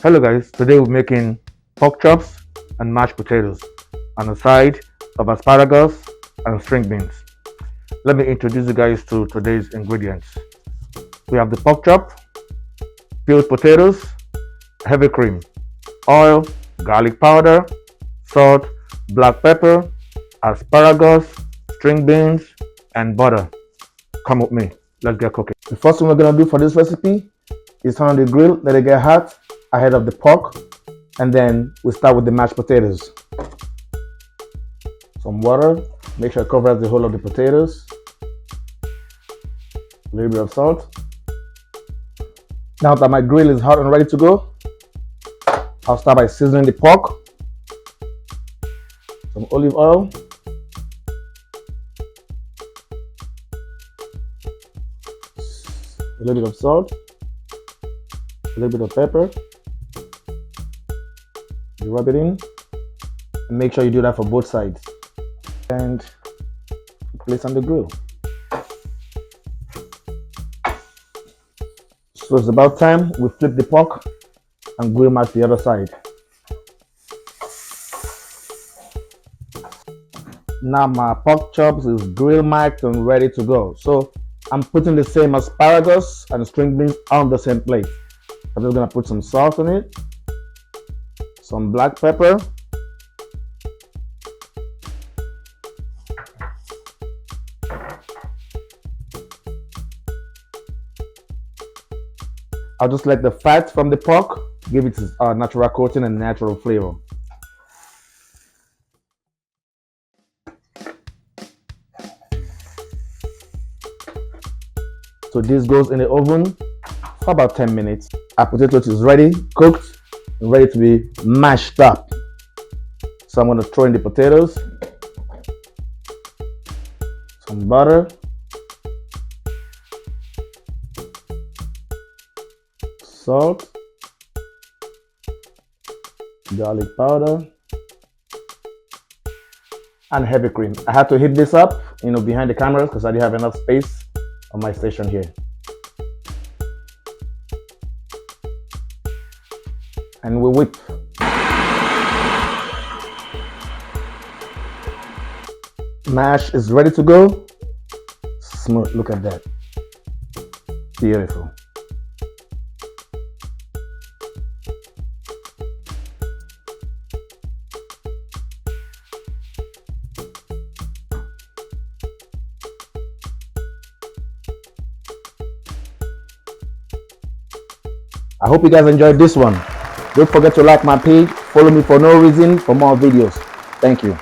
Hello guys, today we're making pork chops and mashed potatoes on a side of asparagus and string beans. Let me introduce you guys to today's ingredients. We have the pork chop, peeled potatoes, heavy cream, oil, garlic powder, salt, black pepper, asparagus, string beans, and butter. Come with me, let's get cooking. The first thing we're gonna do for this recipe is turn on the grill, let it get hot ahead of the pork, and then we start with the mashed potatoes. Some water, make sure it covers the whole of the potatoes. A little bit of salt. Now that my grill is hot and ready to go, I'll start by seasoning the pork. Some olive oil. A little bit of salt. A little bit of pepper. You rub it in and make sure you do that for both sides, and place on the grill. So it's about time we flip the pork and grill match the other side. Now my pork chops is grill marked and ready to go. So I'm putting the same asparagus and string beans on the same plate. I'm just gonna put some salt on it, some black pepper, I'll just let the fat from the pork give it its natural coating and natural flavor. So this goes in the oven for about 10 minutes. Our potato is ready, cooked, and ready to be mashed up. So I'm going to throw in the potatoes, some butter, salt, garlic powder, and heavy cream. I had to heat this up, behind the camera because I didn't have enough space on my station here. And we whip. Mash is ready to go. Smooth, look at that. Beautiful. I hope you guys enjoyed this one. Don't forget to like my page, follow me for no reason for more videos. Thank you.